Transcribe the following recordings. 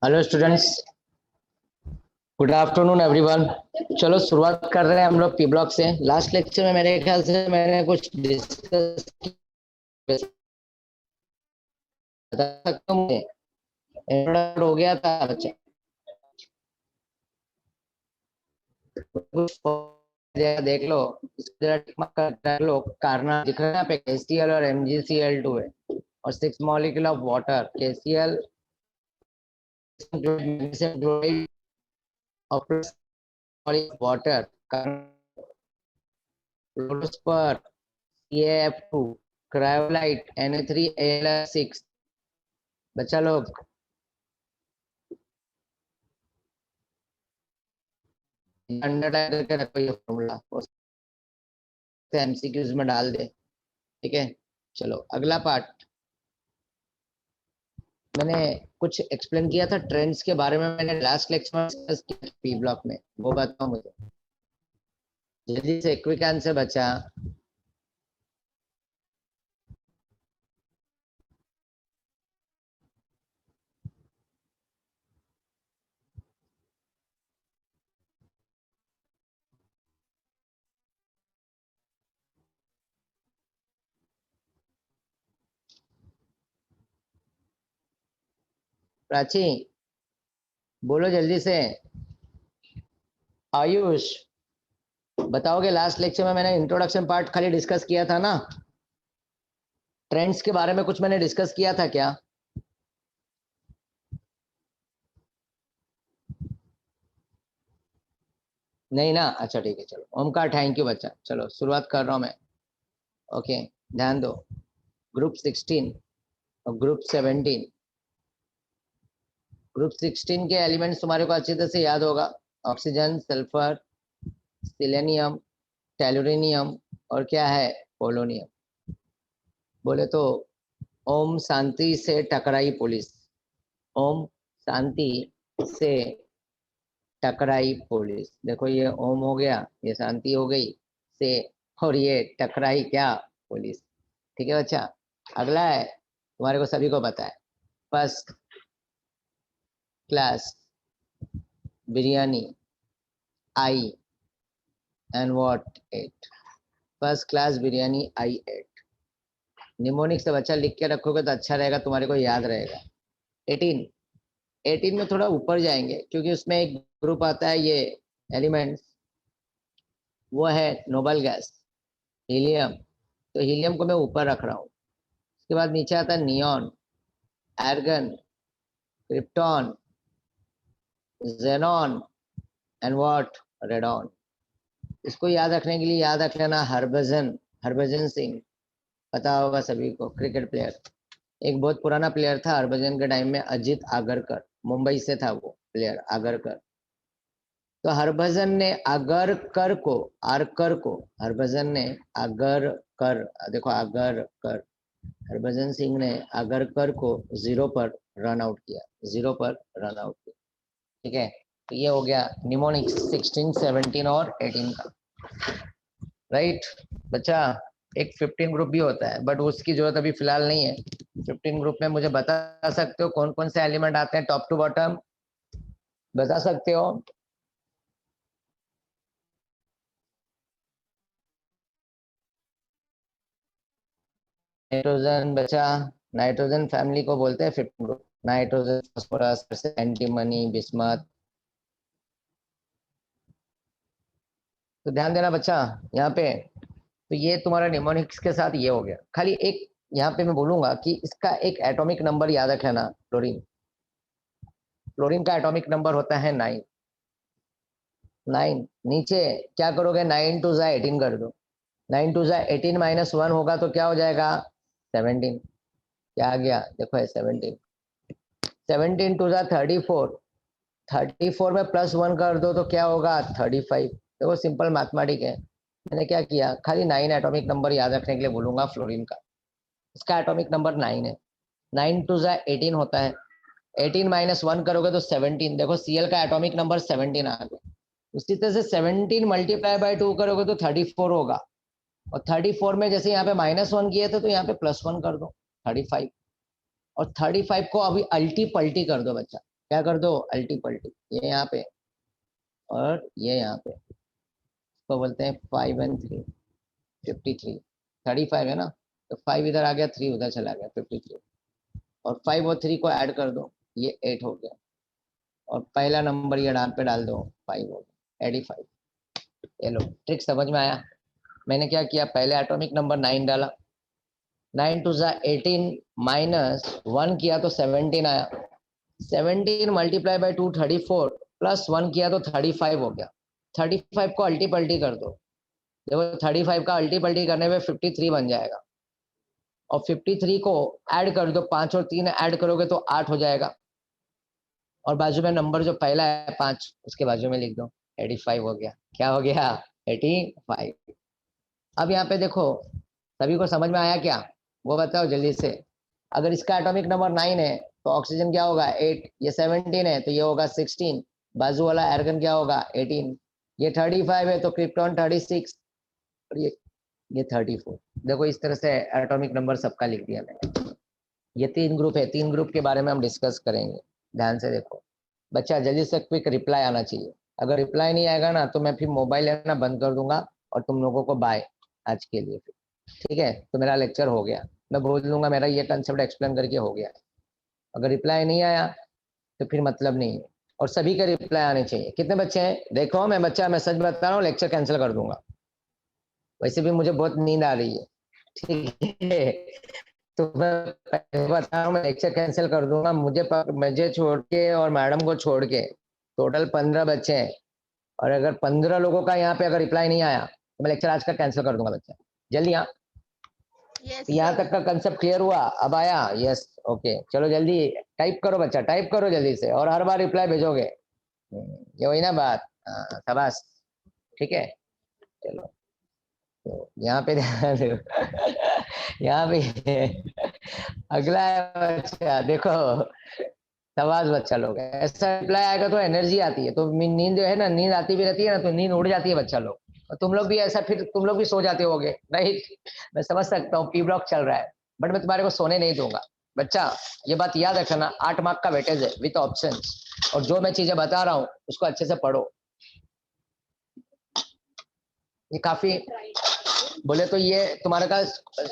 Hello students, good afternoon everyone. चलो शुरुआत कर रहे हैं हम लोग पी ब्लॉक से। लास्ट लेक्चर में मेरे ख्याल से मैंने कुछ डिस्कस हो गया था बच्चा। देख लो, जरा टिक मार्क कर लो। कारना दिख रहा है यहाँ पे, KCl और MgCl2 है और 6 molecule of water KCl water पर CaF2 क्रायोलाइट Na3Al6। बच्चा लोग अंडरलाइन करके रखो ये फॉर्मूला, MCQs में डाल दे। ठीक है, चलो अगला पार्ट। मैंने कुछ एक्सप्लेन किया था ट्रेंड्स के बारे में, मैंने लास्ट लेक्चर में डिस्कस किया पी ब्लॉक में, वो बताओ मुझे जल्दी से, क्विक आंसर बचा। प्राची बोलो जल्दी से। आयुष बताओगे, लास्ट लेक्चर में मैंने इंट्रोडक्शन पार्ट खाली डिस्कस किया था ना, ट्रेंड्स के बारे में कुछ मैंने डिस्कस किया था क्या? नहीं ना, अच्छा ठीक है। चलो ओमकार, थैंक यू बच्चा। चलो शुरुआत कर रहा हूं मैं। ओके, ध्यान दो। ग्रुप 16 और ग्रुप 17। ग्रुप 16 के एलिमेंट्स तुम्हारे को अच्छी तरह से याद होगा। ऑक्सीजन, सल्फर, सिलेनियम, टेलुरिनियम और क्या है, पोलोनियम। बोले तो ओम शांति से टकराई पुलिस, ओम शांति से टकराई पुलिस। देखो ये ओम हो गया, ये शांति हो गई से, और ये टकराई क्या, पुलिस। ठीक है बच्चा। अगला है, तुम्हारे को सभी को पता है, first class biryani I and what ate. First class biryani I ate. Mnemonic से बच्चा लिख के रखोगे तो अच्छा रहेगा, तुम्हारे को याद रहेगा। 18, 18 में थोड़ा ऊपर जाएंगे क्योंकि उसमें एक ग्रुप आता है ये एलिमेंट्स, वो है नोबल गैस हीलियम। तो हीलियम को मैं ऊपर रख रहा हूँ। उसके बाद नीचे आता है neon, argon, krypton, xenon and what, radon. इसको याद रखने के लिए याद रख लेना हरभजन, हरभजन सिंह। पता होगा सभी को, क्रिकेट प्लेयर। एक बहुत पुराना प्लेयर था हरभजन के टाइम में, अजीत आगरकर, मुंबई से था वो प्लेयर आगरकर। तो हरभजन ने आगरकर को, आरकर को, हरभजन ने आगरकर, देखो आगरकर, हरभजन सिंह ने आगरकर को 0 पर रन आउट किया, 0 पर रन आउट किया। ठीक है, तो ये हो गया निमोनिक्स 16, 17 और 18 का। राइट बच्चा। एक 15 ग्रुप भी होता है बट उसकी जरूरत अभी फिलहाल नहीं है। 15 ग्रुप में मुझे बता सकते हो कौन कौन से एलिमेंट आते हैं टॉप टू बॉटम, बता सकते हो? नाइट्रोजन बचा, नाइट्रोजन फैमिली को बोलते हैं 15 group. Nitrogen, phosphorus, antimony, bismuth. तो ध्यान देना बच्चा यहाँ पे। तो ये तुम्हारा निमोनिक्स के साथ ये हो गया। खाली एक यहाँ पे मैं बोलूंगा कि इसका एक एटॉमिक नंबर याद रख लेना, क्लोरीन। क्लोरीन का एटॉमिक नंबर होता है 9। 9 नीचे क्या करोगे, 9 टू जा 18 कर दो। 9 टू जा 18 -1 होगा तो क्या हो जाएगा, 17। क्या आ गया, देखो है 17। 17 टू जा 34, 34 में +1 कर दो तो क्या होगा, 35। देखो सिंपल मैथमेटिक है। मैंने क्या किया, खाली 9 एटॉमिक नंबर याद रखने के लिए बोलूंगा फ्लोरीन का। इसका एटॉमिक नंबर 9 है। 9 टू जा 18 होता है, 18 -1 करोगे तो 17। देखो Cl का एटॉमिक नंबर 17 आ गया। उसी तरह से 17 मल्टीप्लाई बाय 2 करोगे तो 34 होगा। और 34 में जैसे यहाँ पे -1 किए थे तो यहाँ पे +1 कर दो, 35। और 35 को अभी अल्टी पल्टी कर दो बच्चा। क्या कर दो, अल्टी पल्टी, ये यहाँ पे और ये यहाँ पे, तो बोलते हैं 5 and 3, 53, 35 है ना, तो 5 इधर आ गया, 3 उधर चला गया, 53, और 5 और 3 को ऐड कर दो, ये 8 हो गया, और पहला नंबर ये डाल पे डाल दो, 5 हो गया, 85। ये लो, ट्रिक समझ में आया। मैंने क्या किया, पहले एटॉमिक नंबर 9 डाला, 9 टू ज़ा 18 माइनस 1 किया तो 17 आया, 17 मल्टीप्लाई बाई 2 34, प्लस 1 किया तो 35 हो गया। 35 को अल्टी पल्टी कर दो, देखो 35 का अल्टी पल्टी करने में 53 बन जाएगा, और 53 को ऐड कर दो, 5 और 3 ऐड करोगे तो 8 हो जाएगा, और बाजू में नंबर जो पहला है 5, उसके बाजू में लिख दो, 85 हो गया। क्या हो गया, 85। अब यहाँ पे देखो, सभी को समझ में आया क्या, वो बताओ जल्दी से। अगर इसका एटॉमिक नंबर 9 है तो ऑक्सीजन क्या होगा, 8, ये 17 है तो ये होगा 16, बाजू वाला आर्गन क्या होगा, 18, ये 35 है तो क्रिप्टॉन 36, और ये 34। देखो इस तरह से एटॉमिक नंबर सबका लिख दिया मैंने। ये 3 ग्रुप है, 3 ग्रुप के बारे में हम डिस्कस करेंगे, ध्यान से देखो बच्चा, जल्दी से क्विक रिप्लाई आना चाहिए। अगर रिप्लाई नहीं आएगा ना तो मैं फिर मोबाइल लेना बंद कर दूंगा, और तुम लोगों को बाय आज के लिए फिर, ठीक है। तो मेरा लेक्चर हो गया, मैं बोल लूंगा मेरा ये कंसेप्ट एक्सप्लेन करके हो गया। अगर रिप्लाई नहीं आया तो फिर मतलब नहीं है, और सभी के रिप्लाई आने चाहिए। कितने बच्चे हैं, देखो मैं बच्चा, मैं सच बता रहा हूँ, लेक्चर कैंसिल कर दूंगा, वैसे भी मुझे बहुत नींद आ रही है, ठीक है। तो मैं पहले बता रहा हूँ, मैं लेक्चर कैंसिल कर दूंगा, मुझे छोड़ के और मैडम को छोड़ के टोटल 15 बच्चे हैं, और अगर 15 लोगों का यहाँ पे अगर रिप्लाई नहीं आया तो मैं लेक्चर आज का कैंसिल कर दूंगा बच्चा, जल्दी। यहाँ यहाँ तक का कंसेप्ट क्लियर हुआ, अब आया, यस ओके, चलो जल्दी टाइप करो बच्चा, टाइप करो जल्दी से, और हर बार रिप्लाई भेजोगे। ये वही ना बात, हाँ शाबाश, ठीक है। चलो, तो यहाँ पे ध्यान दो। यहाँ पे अगला है बच्चा, देखो शाबाश बच्चा लोग, ऐसा रिप्लाई आएगा तो एनर्जी आती है, तो नींद जो है ना, नींद आती भी रहती है ना, तो नींद उड़ जाती है बच्चा लोग, और तुम लोग भी ऐसा, फिर तुम लोग भी सो जाते होगे, राइट। मैं समझ सकता हूँ, पी ब्लॉक चल रहा है, बट मैं तुम्हारे को सोने नहीं दूंगा बच्चा। ये बात याद रखना, 8 मार्क का वेटेज है विथ ऑप्शन, और जो मैं चीजें बता रहा हूँ उसको अच्छे से पढ़ो। ये काफी, बोले तो ये तुम्हारे का,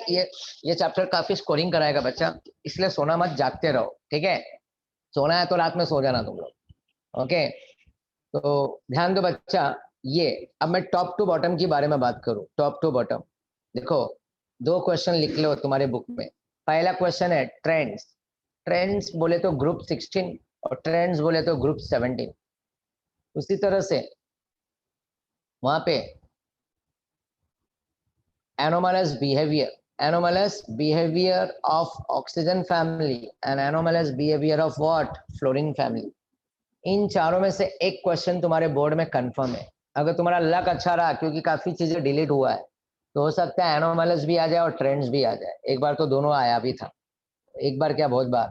ये चैप्टर काफी स्कोरिंग कराएगा बच्चा, इसलिए सोना मत, जागते रहो, ठीक है। सोना है तो रात में सो जाना तुम लोग, ओके। तो ध्यान दो बच्चा, ये अब मैं टॉप टू बॉटम की बारे में बात करूं, टॉप टू बॉटम। देखो 2 क्वेश्चन लिख लो तुम्हारे बुक में। पहला क्वेश्चन है ट्रेंड्स, ट्रेंड्स बोले तो ग्रुप 16, और ट्रेंड्स बोले तो ग्रुप 17। उसी तरह से वहां पे anomalous behavior, anomalous behavior of oxygen family and anomalous behavior of what, fluorine family। इन चारों में से एक क्वेश्चन तुम्हारे बोर्ड में कंफर्म है। अगर तुम्हारा लक अच्छा रहा, क्योंकि काफी चीजें डिलीट हुआ है, तो हो सकता है एनोमलस भी आ जाए और ट्रेंड्स भी आ जाए। एक बार तो दोनों आया भी था, एक बार क्या बहुत बार।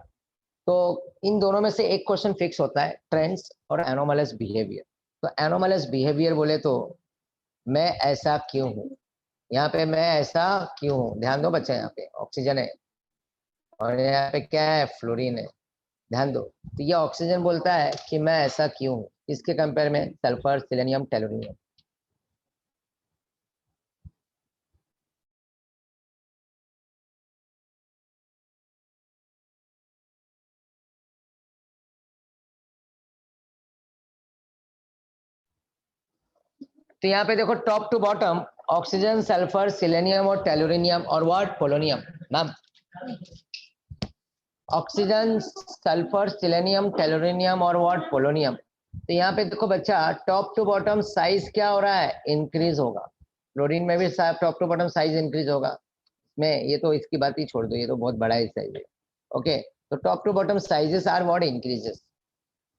तो इन दोनों में से एक क्वेश्चन फिक्स होता है, ट्रेंड्स और एनोमलस बिहेवियर। तो एनोमलस बिहेवियर बोले तो मैं ऐसा क्यों हूँ, यहाँ पे मैं ऐसा क्यों हूँ, ध्यान दो बच्चे, यहाँ पे ऑक्सीजन है और यहाँ पे क्या है, फ्लोरीन है, ध्यान दो। तो ये ऑक्सीजन बोलता है कि मैं ऐसा क्यों हूँ, इसके कंपेयर में सल्फर, सिलेनियम, टेलोनियम। तो यहाँ पे देखो top to bottom, oxygen, sulphur, selenium और टेलोनियम और what, polonium. Ma'am, oxygen, sulphur, selenium, tellurium और व्हाट, पोलोनियम। तो यहाँ पे देखो बच्चा, टॉप टू बॉटम साइज क्या हो रहा है, इंक्रीज होगा। क्लोरीन में भी top to bottom size increase होगा, में ये तो इसकी बात ही छोड़ दो, ये तो बहुत बड़ा ही साइज है, ओके। तो top to bottom sizes are what, increases.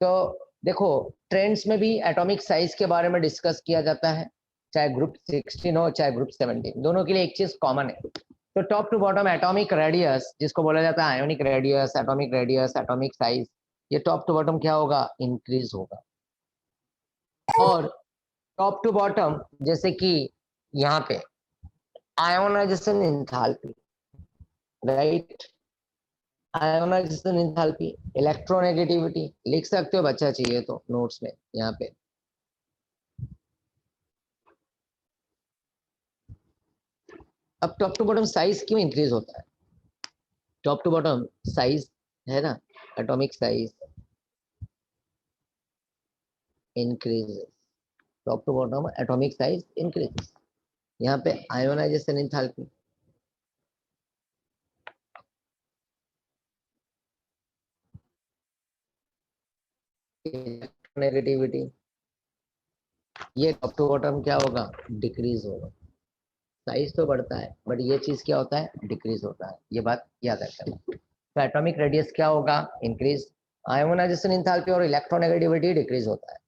तो देखो ट्रेंड्स में भी एटॉमिक साइज के बारे में डिस्कस किया जाता है, चाहे ग्रुप 16 हो चाहे ग्रुप 17, दोनों के लिए एक चीज कॉमन है। तो top to bottom atomic radius, जिसको बोला जाता है आयोनिक रेडियस, एटॉमिक साइज, ये टॉप टू बॉटम क्या होगा, इंक्रीज होगा। और टॉप टू बॉटम जैसे कि यहाँ पे ionization enthalpy, right, ionisation enthalpy, electronegativity लिख सकते हो बच्चा, चाहिए तो नोट्स में यहाँ पे। अब टॉप टू बॉटम साइज क्यों इंक्रीज होता है? टॉप टू बॉटम साइज है ना, atomic size increases, top to bottom atomic size increases. यहाँ पे आयोनाइजेशन एंथैल्पी, नेगेटिविटी, ये टॉप टू बॉटम क्या होगा, डिक्रीज होगा। साइज तो बढ़ता है बट ये चीज क्या होता है, डिक्रीज होता है, ये बात याद रखना। तो एटॉमिक रेडियस क्या होगा, इंक्रीज। आयोनाइजेशन एंथैल्पी और इलेक्ट्रोनेगेटिविटी डिक्रीज होता है।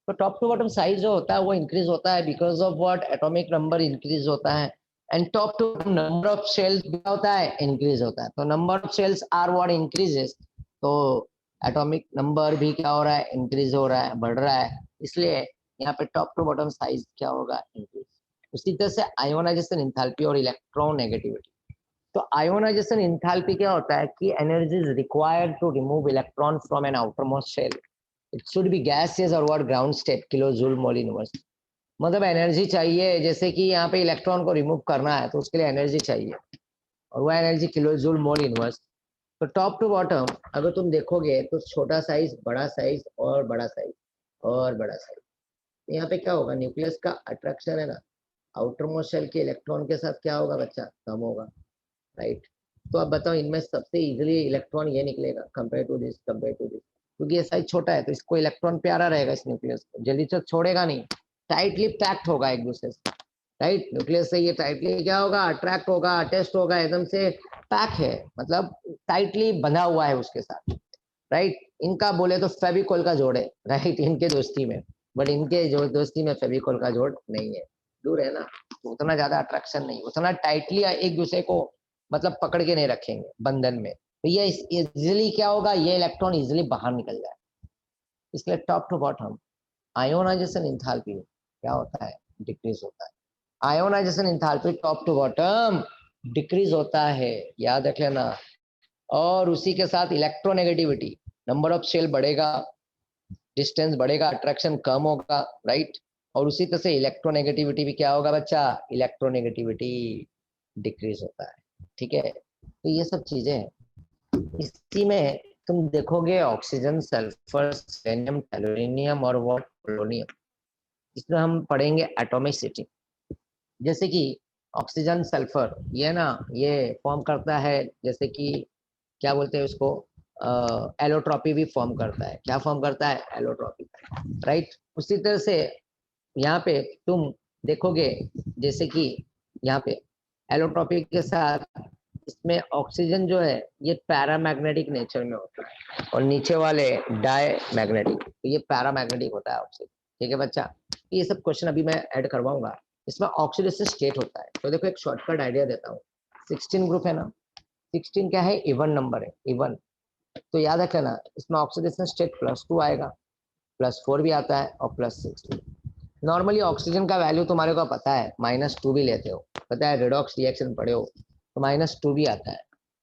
तो टॉप टू बॉटम साइज जो होता है वो इंक्रीज होता है because of what, atomic number increase होता है। And top to number of shells क्या होता है, इंक्रीज होता है। तो number of shells are what increases, तो एटॉमिक नंबर भी क्या हो रहा है, इंक्रीज हो रहा है, बढ़ रहा है। इसलिए यहाँ पे टॉप टू बॉटम साइज क्या होगा, इंक्रीज। उसी तरह से आयोनाइजेशन एंथैल्पी और इलेक्ट्रोनेगेटिविटी। तो आयोनाइजेशन एंथैल्पी क्या होता है कि energy is required to remove electron from an outermost shell. It should be gaseous और what, ground state, kilo joule mole inverse. मतलब एनर्जी चाहिए, जैसे कि यहाँ पे इलेक्ट्रॉन को रिमूव करना है तो उसके लिए एनर्जी चाहिए, और वह energy kilo joule mole inverse. तो टॉप टू बॉटम अगर तुम देखोगे तो छोटा साइज, बड़ा साइज और बड़ा साइज और बड़ा साइज। यहाँ पे क्या होगा, न्यूक्लियस का अट्रैक्शन है ना आउटर मोस्ट शेल के इलेक्ट्रॉन के साथ क्या होगा बच्चा, कम होगा, राइट। तो अब बताओ इनमें सबसे इजीली इलेक्ट्रॉन ये निकलेगा compare to this, compare to this, क्योंकि ये साइज छोटा है तो इसको इलेक्ट्रॉन प्यारा रहेगा, इस न्यूक्लियस को जल्दी से छोड़ेगा नहीं, टाइटली पैक्ड होगा एक दूसरे से, राइट। न्यूक्लियस से ये टाइटली क्या होगा, अट्रैक्ट होगा, अटैच्ड होगा, एकदम से पैक है, मतलब टाइटली बंधा हुआ है उसके साथ, राइट। इनका बोले तो फेविकोल का जोड़ है, राइट, इनके दोस्ती में। बट इनके जो दोस्ती में फेविकोल का जोड़ नहीं है, दूर है ना, तो उतना ज्यादा अट्रैक्शन नहीं, उतना टाइटली एक दूसरे को मतलब पकड़ के नहीं रखेंगे बंधन में, तो ये इजिली क्या होगा, ये इलेक्ट्रॉन इजिली बाहर निकल जाए। इसलिए top to bottom ionization enthalpy क्या होता है, डिक्रीज होता है। Ionization enthalpy top to bottom decrease होता है, याद रख लेना। और उसी के साथ इलेक्ट्रोनेगेटिविटी, नंबर ऑफ शेल बढ़ेगा, डिस्टेंस बढ़ेगा, अट्रैक्शन कम होगा, राइट। और उसी तरह से इलेक्ट्रोनेगेटिविटी भी क्या होगा बच्चा, इलेक्ट्रोनेगेटिविटी डिक्रीज होता है, ठीक है। तो ये सब चीजें हैं। इसी में तुम देखोगे ऑक्सीजन, सल्फर, सेलेनियम, टेलुरिनियम और वॉट, पोलोनियम, इसमें हम पढ़ेंगे एटॉमिसिटी। जैसे कि ऑक्सीजन, सल्फर, ये ना ये फॉर्म करता है, जैसे कि क्या बोलते हैं उसको, एलोट्रॉपी भी फॉर्म करता है। क्या फॉर्म करता है, एलोट्रॉपी, राइट। उसी तरह से यहाँ पे तुम देखोगे, जैसे कि यहाँ पे एलोट्रॉपी के साथ इसमें ऑक्सीजन जो है ये पैरामैग्नेटिक नेचर में होता है, और नीचे वाले डाई मैग्नेटिक, तो ये पैरामैग्नेटिक होता है ऑक्सीजन, ठीक है बच्चा। ये सब क्वेश्चन अभी मैं ऐड करवाऊंगा। इसमें ऑक्सीडेशन स्टेट होता है, तो देखो एक शॉर्टकट आइडिया देता हूँ। 16 ग्रुप है ना, 16 क्या है, इवन नंबर है, इवन। तो याद रख लेना इसमें ऑक्सीडेशन स्टेट +2 आएगा, +4 भी आता है और +6 भी। नॉर्मली ऑक्सीजन का वैल्यू तुम्हारे को पता है, -2 भी लेते हो, पता है, रिडॉक्स रिएक्शन पढ़े हो तो -2 भी आता है।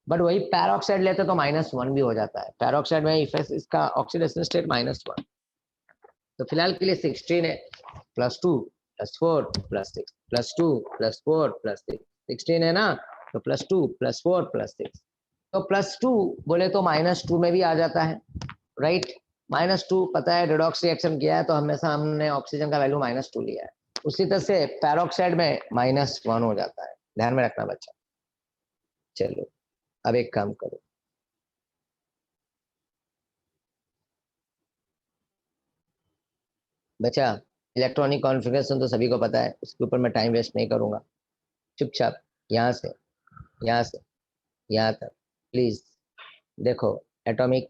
बट वही पैरोक्साइड लेते तो -1 भी हो जाता है, पैरोक्साइड में इफेक्ट इसका ऑक्सीडेशन स्टेट -1। तो फिलहाल के लिए 16 है, +2 +4 +6, +2 +4 +6, 16 है ना, तो +2 +4 +6। तो +2 बोले तो -2 में भी आ जाता है, राइट। -2 पता है, रिडॉक्स रिएक्शन किया है तो हमेशा हमने ऑक्सीजन का वैल्यू -2 लिया है। उसी तरह से पैरोक्साइड में -1 हो जाता है, ध्यान में रखना बच्चा। चलो अब एक काम करो, बच्चा इलेक्ट्रॉनिक कॉन्फ़िगरेशन तो सभी को पता है, उसके ऊपर मैं टाइम वेस्ट नहीं करूंगा। चुपचाप यहाँ से, यहाँ से यहाँ तक प्लीज देखो, एटॉमिक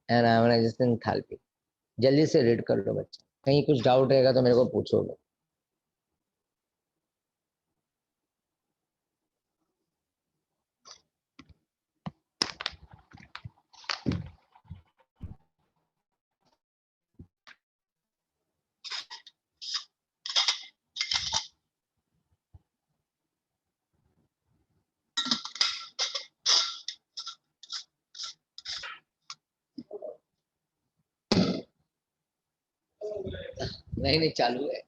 एंड आयोनाइजेशन एंथैल्पी जल्दी से रीड कर लो बच्चा, कहीं कुछ डाउट रहेगा तो मेरे को पूछोगे। नहीं नहीं, चालू है।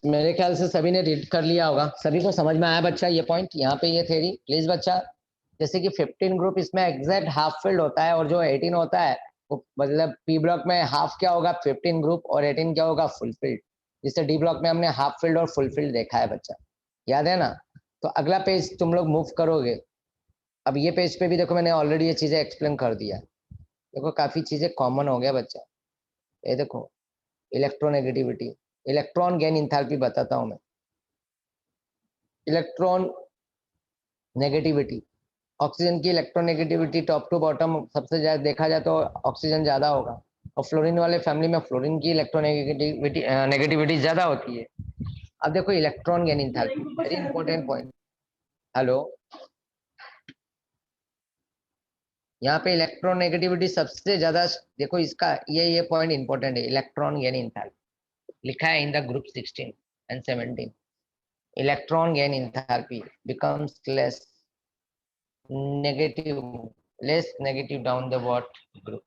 मेरे ख्याल से सभी ने रीड कर लिया होगा, सभी को समझ में आया बच्चा ये पॉइंट, यहाँ पे ये थ्योरी प्लीज बच्चा। जैसे कि 15 ग्रुप इसमें एग्जैक्ट हाफ फील्ड होता है, और जो 18 होता है वो मतलब पी ब्लॉक में हाफ क्या होगा 15 ग्रुप, और 18 क्या होगा फुल फील्ड। जिससे डी ब्लॉक में हमने हाफ फील्ड और फुल फील्ड देखा है बच्चा, याद है ना। तो अगला पेज तुम लोग मूव करोगे। अब ये पेज पे भी देखो मैंने ऑलरेडी ये चीजें एक्सप्लेन कर दिया। देखो काफी चीजें कॉमन हो गया बच्चा। ये देखो इलेक्ट्रोनेगेटिविटी, इलेक्ट्रॉन गेन इंथैल्पी बताता हूँ मैं। इलेक्ट्रॉन नेगेटिविटी, ऑक्सीजन की इलेक्ट्रोनेगेटिविटी टॉप टू बॉटम सबसे ज्यादा देखा जाए तो ऑक्सीजन ज्यादा होगा, और फ्लोरीन वाले फैमिली में फ्लोरीन की इलेक्ट्रोनेगेटिविटी नेगेटिविटी ज्यादा होती है। अब देखो electron gain enthalpy, very important point. Hello, यहाँ पे इलेक्ट्रोनेगेटिविटी सबसे ज्यादा, देखो इसका ये पॉइंट इंपॉर्टेंट है, इलेक्ट्रॉन गेन इंथैल्पी लिखा है in the group 16 and 17। Electron gain enthalpy becomes negative less negative down the what group,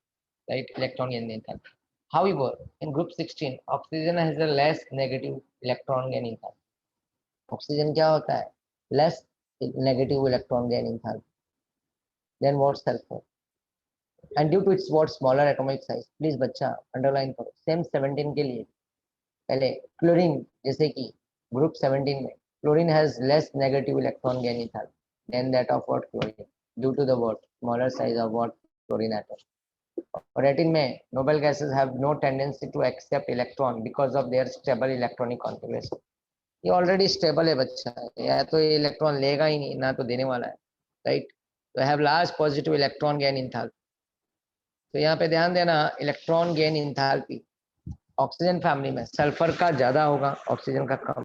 right? Electron gain enthalpy. However, in group 16 oxygen has a less negative electron gain enthalpy. Oxygen क्या होता है, less negative electron gain enthalpy then what sulfur, and due to its what smaller atomic size। Please बच्चा underline करो, same 17 के लिए पहले chlorine, जैसे कि ग्रुप 17 में chlorine has less negative electron gain enthalpy than that of what chlorine due to the what smaller size of what chlorine atom। और 18 में noble gases have no tendency to accept electron because of their stable electronic configuration। ये already stable है बच्चा, या तो ये electron लेगा ही नहीं ना तो देने वाला है, राइट। तो have large positive electron gain enthalpy. तो यहाँ पे ध्यान देना, electron gain enthalpy oxygen family में सल्फर का ज्यादा होगा, ऑक्सीजन का कम।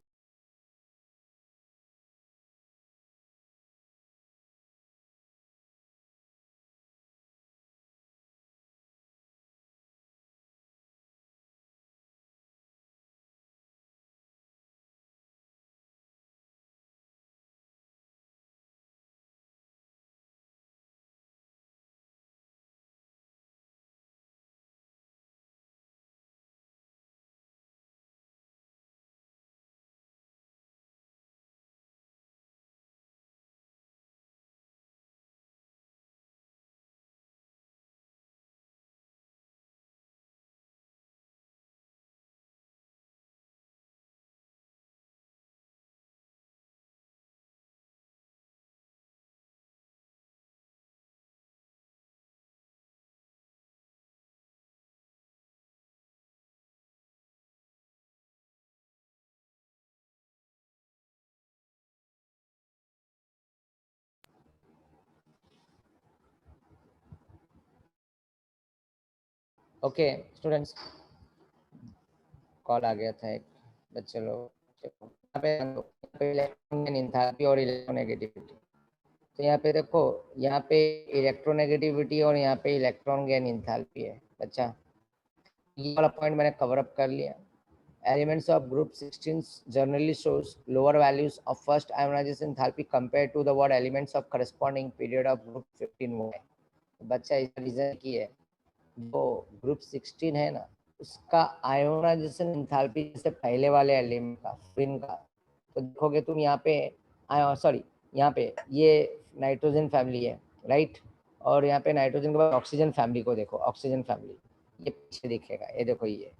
ओके स्टूडेंट्स, कॉल आ गया था एक, बट चलो यहाँ पे इलेक्ट्रॉन एंथैल्पी और इलेक्ट्रोनेगेटिविटी। तो यहाँ पे देखो, यहाँ पे इलेक्ट्रोनेगेटिविटी और यहाँ पे इलेक्ट्रॉन गेन एंथैल्पी है बच्चा। ये वाला पॉइंट मैंने कवर अप कर लिया। Elements of group 16 generally shows lower values of first ionization enthalpy compared to the what elements of corresponding period of group 15 वो है। बच्चा इस रीजन की है, जो ग्रुप 16 है ना, उसका आयोनाइजेशन एंथैल्पी जैसे पहले वाले एलिमेंट का फ्लोरीन का, तो देखोगे तुम यहाँ पे सॉरी, यहाँ पे ये नाइट्रोजन फैमिली है, राइट। और यहाँ पे नाइट्रोजन के बाद ऑक्सीजन फैमिली को देखो, ऑक्सीजन फैमिली ये पीछे दिखेगा, ये देखो ये।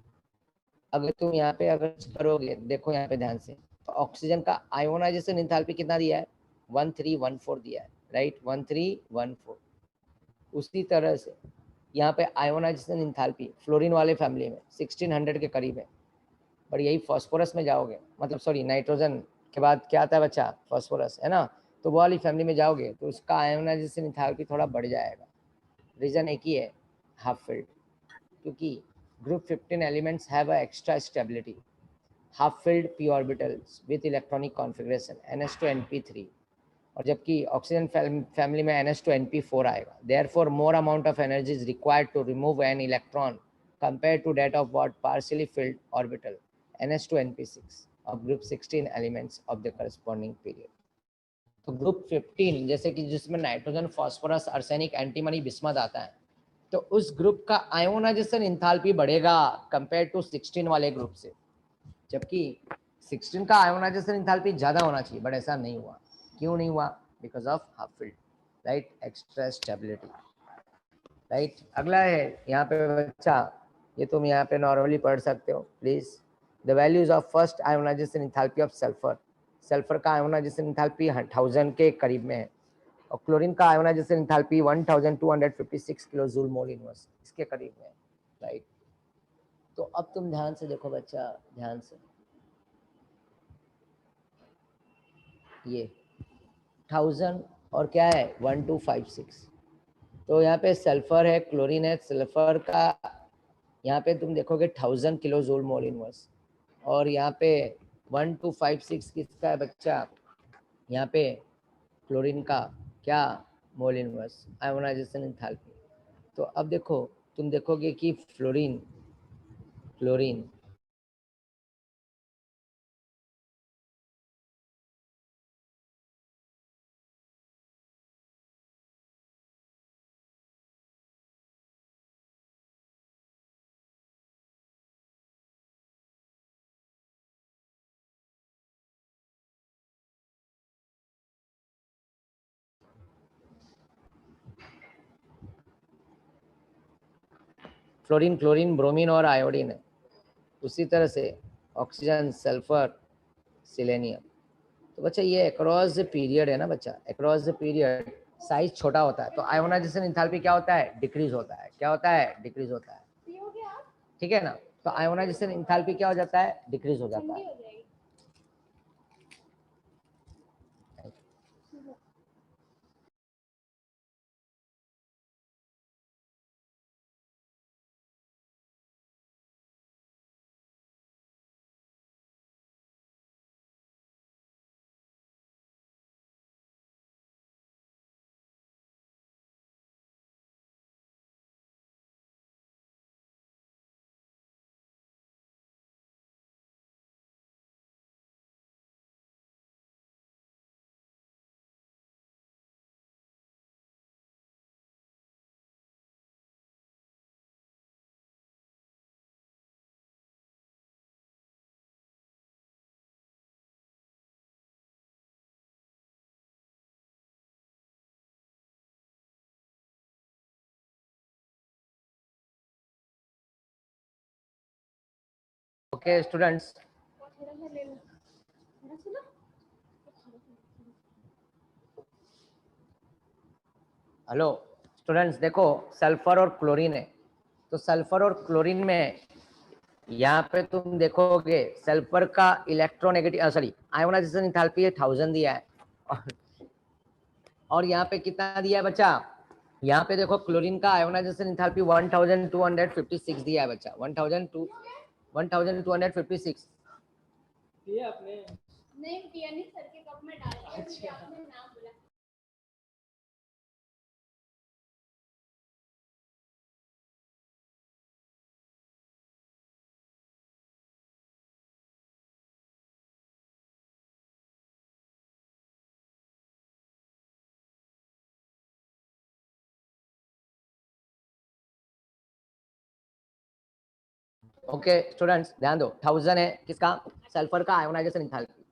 अगर तुम यहाँ पे अगर करोगे, देखो यहाँ पे ध्यान से, तो ऑक्सीजन का आयोनाइजेशन एंथैल्पी कितना दिया है, 1314 दिया है, राइट, 1314। उसी तरह से यहाँ पे आयोनाइजेशन एंथैल्पी फ्लोरीन वाले फैमिली में 1600 के करीब है। पर यही फास्फोरस में जाओगे, मतलब सॉरी नाइट्रोजन के बाद क्या आता है बच्चा, फास्फोरस है ना, तो वो वाली फैमिली में जाओगे तो उसका आयोनाइजेशन एंथैल्पी थोड़ा बढ़ जाएगा। रीजन एक ही है, हाफ फील्ड, क्योंकि group 15 elements have a extra stability, half filled p orbitals with electronic configuration ns2np3, और जबकि ऑक्सीजन फैमिली में ns2np4 आएगा। therefore more amount of energy is required to remove an electron compared to that of what partially filled orbital ns2np6 of group 16 elements of the corresponding period। तो group 15 जैसे कि जिसमें nitrogen, phosphorus, arsenic, antimony, bismuth आता है, तो उस group का ionisation enthalpy बढ़ेगा कंपेयर टू 16 वाले ग्रुप से, जबकि 16 का आयोनाइजेशन एंथैल्पी ज्यादा होना चाहिए, बट ऐसा नहीं हुआ। क्यों नहीं हुआ? Because of half field, right, extra stability, right. अगला है यहाँ पे बच्चा, ये तुम यहाँ पे नॉर्मली पढ़ सकते हो please. The values of first ionization enthalpy of sulphur, sulphur का आयोनाइजेशन एंथैल्पी 1000 के करीब में है, और क्लोरीन का ionisation enthalpy 1256 kilo joule mole inverse, इसके करीब में है, राइट। तो अब तुम ध्यान से देखो बच्चा, ध्यान से, ये 1000 और क्या है 1256, तो यहाँ पे सल्फर है, क्लोरीन है, सल्फर का यहाँ पे तुम देखोगे 1000 किलो जूल मोल इनवर्स, और यहाँ पे 1256 किसका है बच्चा, यहाँ पे क्लोरीन का क्या मोल इनवर्स आयोनाइजेशन एंथैल्पी। तो अब देखो, तुम देखोगे कि fluorine, chlorine, fluorine, chlorine, bromine और आयोडीन है। उसी तरह से ऑक्सीजन, सल्फर, सिलेनियम। तो बच्चा ये अक्रॉस द पीरियड है ना बच्चा, अक्रॉस द पीरियड साइज छोटा होता है, तो आयोनाइजेशन एंथैल्पी क्या होता है, डिक्रीज होता है। क्या होता है? डिक्रीज होता है, ठीक है ना। तो आयोनाइजेशन एंथैल्पी क्या हो जाता है, डिक्रीज हो जाता है। ओके स्टूडेंट्स, हेलो स्टूडेंट्स, देखो सल्फर और क्लोरीन है, तो सल्फर और क्लोरीन में यहाँ पे तुम देखोगे सल्फर का इलेक्ट्रोनेगेटिव सॉरी आयोनाइजेशन एंथैल्पी 1000 दिया है, और यहाँ पे कितना दिया है बच्चा, यहाँ पे देखो क्लोरीन का आयोनाइजेशन एंथैल्पी 1256 दिया है बच्चा, 1256 दिया आपने? नहीं दिया नहीं, सर के कप में डाल दिया। अच्छा। आपने नाम बोला। ओके स्टूडेंट्स ध्यान दो, 1000 है किसका, सल्फर का आयोनाइजेशन एंथैल्पी,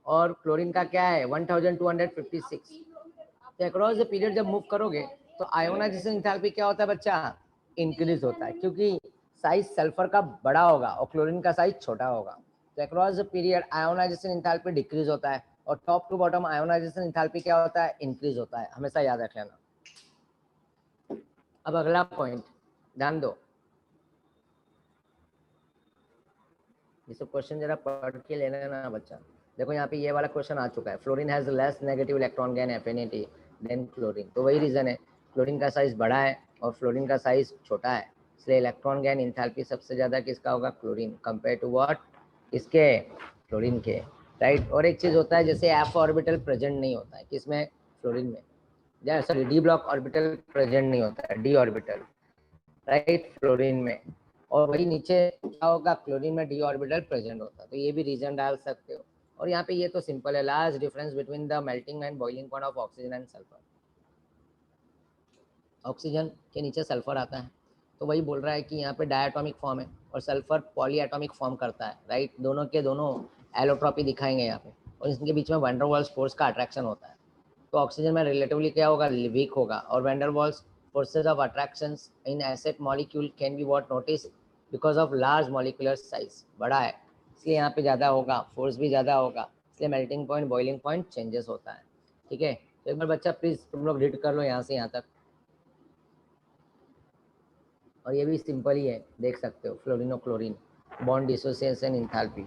और क्लोरीन का क्या है 1256। तो अक्रॉस द पीरियड जब मूव करोगे तो आयोनाइजेशन एंथैल्पी क्या होता है बच्चा, इंक्रीज होता है, क्योंकि साइज सल्फर का बड़ा होगा और क्लोरीन का साइज छोटा होगा। तो across the period ionization enthalpy decrease होता है, और top to bottom ionization enthalpy क्या होता है, इंक्रीज होता है, हमेशा याद रख लेना। अब अगला पॉइंट ध्यान दो, ये सब क्वेश्चन जरा पढ़ के ले लेना बच्चा। देखो यहाँ पे ये वाला क्वेश्चन आ चुका है, fluorine has less negative electron gain affinity than chlorine. तो वही रीजन है, क्लोरीन का साइज बड़ा है और फ्लोरीन का साइज छोटा है, इसलिए इलेक्ट्रॉन गेन इंथैल्पी सबसे ज्यादा किसका होगा, क्लोरीन, कंपेयर टू व्हाट, इसके, फ्लोरीन के, राइट। और एक चीज होता है, जैसे एफ ऑर्बिटल प्रेजेंट नहीं होता है किसमें, फ्लोरीन में, या sorry D block orbital present नहीं होता है, डी ऑर्बिटल, राइट, फ्लोरीन में। और वही नीचे क्या होगा, क्लोरीन में डी ऑर्बिटल प्रेजेंट होता है, तो ये भी रीजन डाल सकते हो। और यहाँ पे ये तो सिंपल है, large difference between the melting and boiling point of oxygen and sulphur. Oxygen के नीचे सल्फर आता है, तो वही बोल रहा है कि यहाँ पे डायटोमिक फॉर्म है और सल्फर पॉलीएटॉमिक फॉर्म करता है, राइट, दोनों के दोनों एलोट्रॉपी दिखाएंगे यहाँ पे, और इनके बीच में वैन डर वाल्स फोर्स का अट्रैक्शन होता है। तो ऑक्सीजन में रिलेटिवली क्या होगा, वीक होगा, और van der Waals forces of attractions in acid molecule can be what notice because of large molecular size, बड़ा है इसलिए यहाँ पे ज़्यादा होगा, फोर्स भी ज़्यादा होगा, इसलिए melting point boiling point changes होता है। ठीक है, तो एक बार बच्चा प्लीज़ तुम लोग रीड कर लो यहाँ से यहाँ तक, और ये भी सिंपल ही है, देख सकते हो, Florino chlorine bond dissociation enthalpy.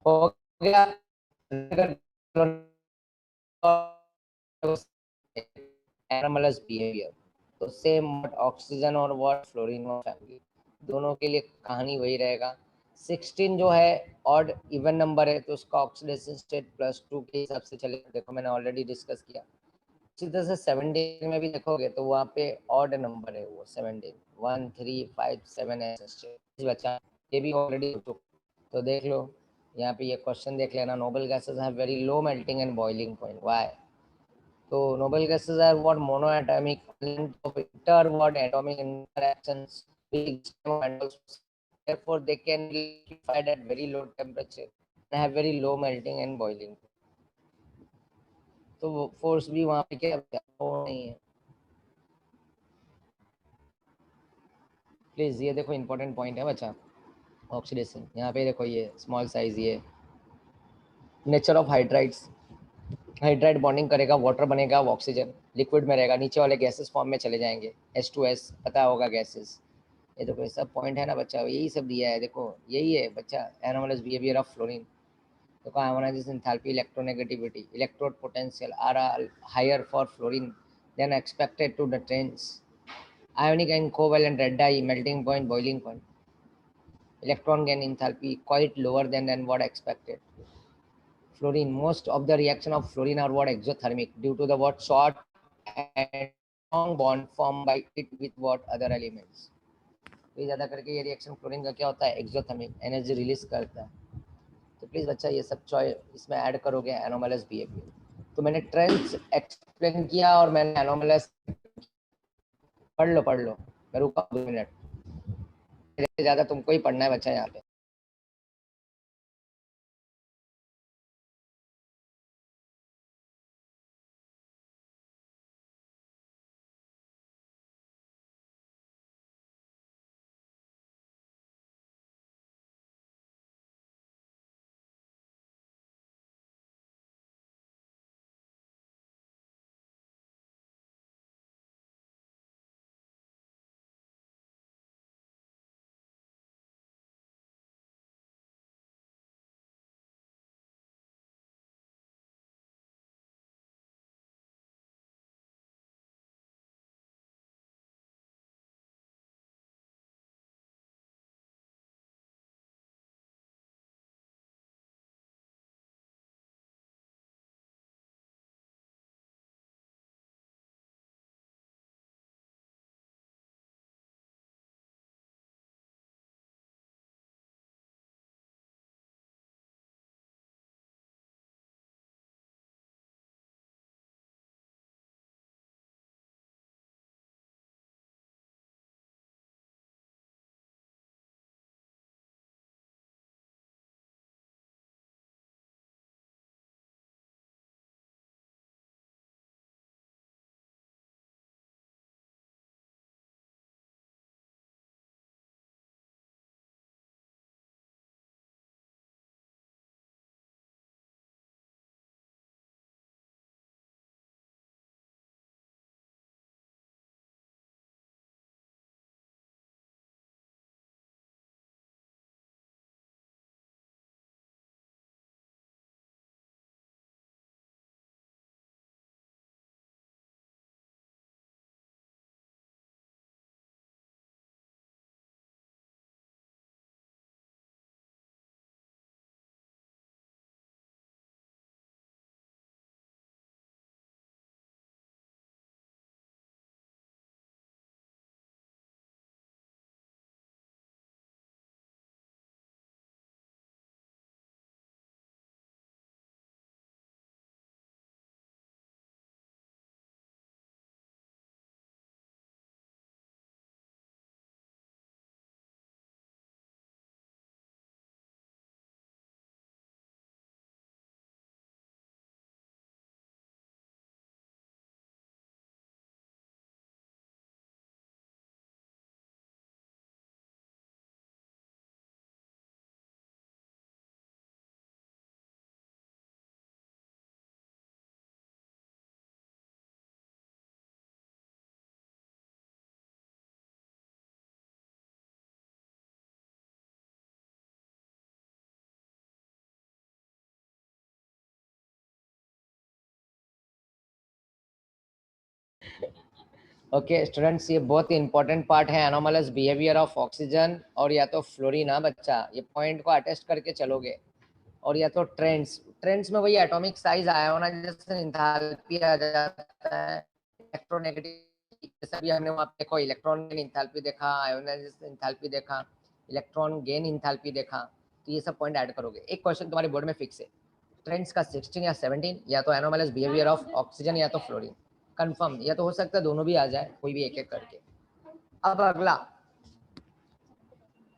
हो गया। एनोमलस बिहेवियर, तो सेम ऑक्सीजन और व्हाट फ्लोरीन और फैमिली, दोनों के लिए कहानी वही रहेगा। 16 जो है ऑड इवन नंबर है, तो उसका ऑक्सीडेशन स्टेट +2 के हिसाब से चलेगा। देखो मैंने ऑलरेडी डिस्कस किया। इसी तरह से 17 में भी देखोगे तो वहाँ पे ऑड नंबर है, वो 17 1 3 5 7 ऐसे बचा, ये भी ऑलरेडी हो चुका। तो देख लो यहाँ पे ये क्वेश्चन देख लेना, noble gases have very low melting and boiling point, why? तो noble gases are what monoatomic of inter what atomic interactions, big metals, therefore they can be liquefied at very low temperature and have very low melting and boiling. तो force भी वहाँ पे क्या वो नहीं है। Please ये देखो इंपॉर्टेंट पॉइंट है बच्चा, ऑक्सीडेशन। यहाँ पे देखो ये स्मॉल साइज, ये nature of hydrides, hydride bonding करेगा, वाटर बनेगा, ऑक्सीजन लिक्विड में रहेगा, नीचे वाले गैसेस फॉर्म में चले जाएंगे, H2S पता होगा गैसेस। ये देखो ये सब पॉइंट है ना बच्चा, यही सब दिया है, देखो यही है बच्चा, एनोमलस बिहेवियर ऑफ फ्लोरीन। देखो ionization enthalpy, electronegativity, electrode potential are higher for fluorine than expected to the trends, ionic and covalent red dye, melting point, boiling point, electron gain enthalpy quite lower than what expected. Fluorine, most of the reaction of fluorine are what exothermic due to the what short and strong bond formed by it with what other elements. तो ज़्यादा करके ये reaction chlorine का क्या होता है, exothermic, energy release करता है। तो प्लीज़ बच्चा ये सब चॉइस इसमें ऐड करोगे, एनोमलस बिहेवियर। तो मैंने ट्रेंड्स एक्सप्लेन किया और मैंने एनोमलस, पढ़ लो, मैं रुका 2 मिनट, ज़्यादा तुमको ही पढ़ना है बच्चा यहाँ पे। ओके स्टूडेंट्स, ये बहुत ही इंपॉर्टेंट पार्ट है, एनोमलस बिहेवियर ऑफ ऑक्सीजन और या तो फ्लोरीन। हाँ बच्चा, ये पॉइंट को अटेस्ट करके चलोगे। और या तो ट्रेंड्स, ट्रेंड्स में वही एटॉमिक साइज आयोनाइजेशन एंथैल्पी आ जाता है, इलेक्ट्रोनेगेटिव, जैसे भी हमने वहाँ पे देखो इलेक्ट्रॉन गेन एंथैल्पी देखा, आयोनाइजेशन एंथैल्पी देखा, इलेक्ट्रॉन गेन एंथैल्पी देखा। तो ये सब पॉइंट ऐड करोगे। एक क्वेश्चन तुम्हारे बोर्ड में फिक्स है, ट्रेंड्स का 16 या 17, या तो एनोमलस बिहेवियर ऑफ ऑक्सीजन या तो फ्लोरीन। कंफर्म, या तो हो सकता है दोनों भी आ जाए, कोई भी एक एक करके। अब अगला,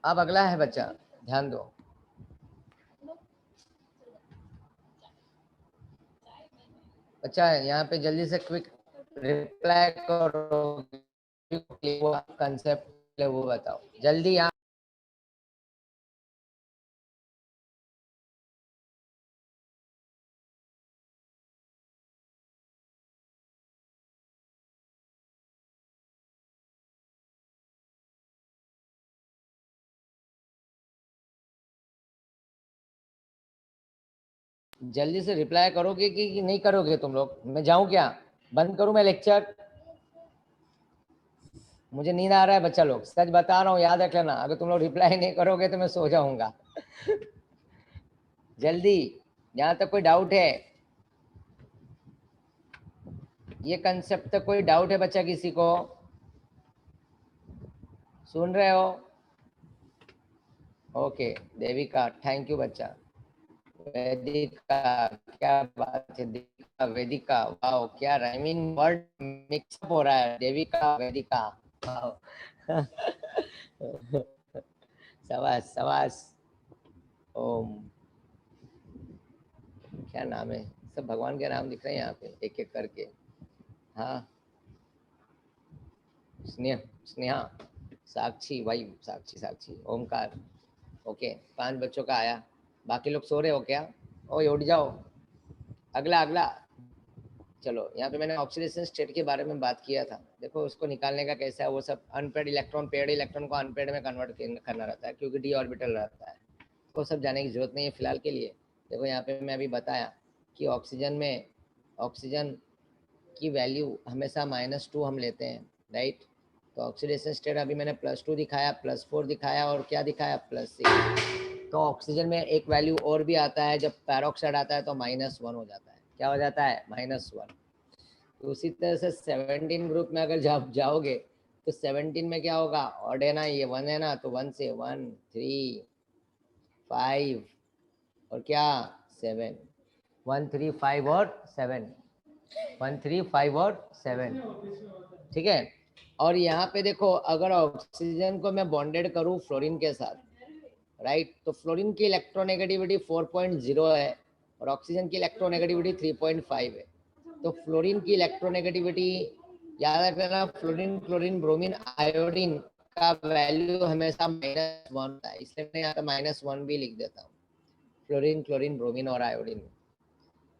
अब अगला है बच्चा, ध्यान दो। अच्छा, यहाँ पे जल्दी से क्विक रिप्लाई करो, कंसेप्ट वो बताओ जल्दी। यहाँ जल्दी से रिप्लाई करोगे कि नहीं करोगे तुम लोग? मैं जाऊं क्या, बंद करूं मैं लेक्चर? मुझे नींद आ रहा है बच्चा लोग, सच बता रहा हूँ, याद रख लेना। अगर तुम लोग रिप्लाई नहीं करोगे तो मैं सो जाऊंगा। जल्दी, यहाँ तक कोई डाउट है? ये कंसेप्ट तक कोई डाउट है बच्चा किसी को? सुन रहे हो? ओके देविका, थैंक यू बच्चा। वेदिका, क्या बात है देविका, वेदिका, वाओ क्या राइमिंग वर्ड मिक्सअप हो रहा है, देविका वेदिका, वाओ। सवास सवास। ओम, क्या नाम है, सब भगवान के नाम दिख रहे हैं यहाँ पे एक एक करके। हाँ, स्नेह, स्नेहा, साक्षी, भाई साक्षी, साक्षी, ओमकार। ओके, 5 बच्चों का आया। बाकी लोग सो रहे हो क्या? ओ उठ जाओ। अगला अगला, चलो यहाँ पे मैंने ऑक्सीडेशन स्टेट के बारे में बात किया था। देखो उसको निकालने का कैसा है, वो सब अनपेड इलेक्ट्रॉन पेड इलेक्ट्रॉन को अनपेड में कन्वर्ट करना रहता है, क्योंकि डी ऑर्बिटल रहता है। वो सब जाने की जरूरत नहीं है फिलहाल के लिए। देखो यहाँ पे मैं अभी बताया कि ऑक्सीजन में, ऑक्सीजन की वैल्यू हमेशा -2 हम लेते हैं, राइट। तो ऑक्सीडेशन स्टेट अभी मैंने +2 दिखाया, +4 दिखाया, और क्या दिखाया, +6। तो ऑक्सीजन में एक वैल्यू और भी आता है, जब पैरोक्साइड आता है तो -1 हो जाता है। क्या हो जाता है? -1। तो उसी तरह से 17 ग्रुप में अगर जाओगे तो 17 में क्या होगा, ऑड है ना, ये 1 है ना, तो 1 से 1 3 5 और क्या 7, 1 3 5 और 7, 1 3 5 और 7, ठीक है। और यहाँ पे देखो, अगर ऑक्सीजन को मैं बॉन्डेड करूँ फ्लोरीन के साथ, राइट, तो फ्लोरीन की इलेक्ट्रोनेगेटिविटी 4.0 है और ऑक्सीजन की इलेक्ट्रोनेगेटिविटी 3.5 है। तो फ्लोरीन की इलेक्ट्रोनेगेटिविटी याद रखना, फ्लोरीन क्लोरीन ब्रोमीन आयोडीन का वैल्यू हमेशा -1 होता है, इसलिए मैं यहाँ पे -1 भी लिख देता हूँ, फ्लोरीन क्लोरीन ब्रोमीन और आयोडीन।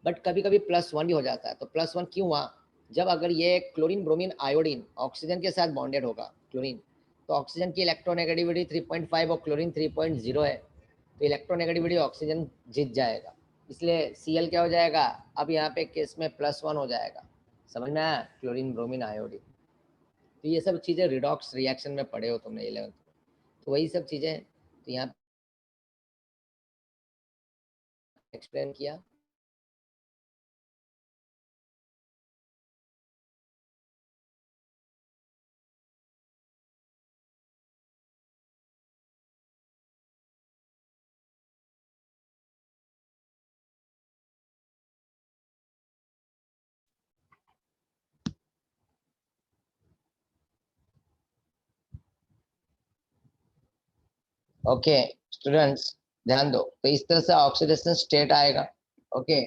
बट कभी कभी +1 भी हो जाता है। तो +1 क्यों हुआ? जब अगर ये क्लोरीन ब्रोमीन आयोडीन ऑक्सीजन के साथ बॉन्डेड होगा, क्लोरीन, तो ऑक्सीजन की इलेक्ट्रोनेगेटिविटी 3.5 और क्लोरीन 3.0 है, तो इलेक्ट्रोनेगेटिविटी ऑक्सीजन जीत जाएगा, इसलिए Cl क्या हो जाएगा, अब यहाँ पे केस में +1 हो जाएगा। समझ में आया? Chlorine bromine iodine. तो ये सब चीज़ें रिडॉक्स रिएक्शन में पढ़े हो तुमने 11th में, तो वही सब चीज़ें तो यहाँ एक्सप्लेन किया। ओके स्टूडेंट्स, ध्यान दो। तो इस तरह से ऑक्सीडेशन स्टेट आएगा। ओके,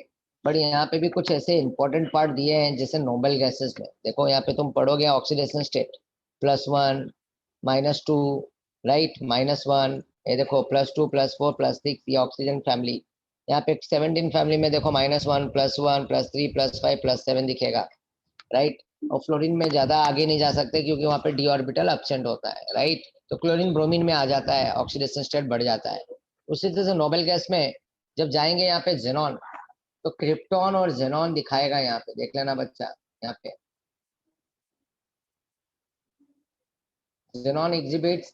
बट यहाँ पे भी कुछ ऐसे इंपॉर्टेंट पार्ट दिए हैं, जैसे नोबल गैसेस में देखो, यहाँ पे तुम पढ़ोगे ऑक्सीडेशन स्टेट +1 -2, राइट, -1, ये देखो +2 +4 +6, ये ऑक्सीजन फैमिली। यहाँ पे 17 फैमिली में देखो -1 +1 +3 +5 +7 दिखेगा, राइट। और फ्लोरीन में ज्यादा आगे नहीं जा सकते, क्योंकि वहाँ पे डी ऑर्बिटल एब्सेंट होता है, राइट। तो क्लोरीन ब्रोमीन में आ जाता है, ऑक्सीडेशन स्टेट बढ़ जाता है। उसी तरह से नोबेल गैस में जब जाएंगे यहाँ पे जेनॉन, तो क्रिप्टॉन और जेनॉन दिखाएगा, यहाँ पे देख लेना बच्चा, यहाँ पे Xenon exhibits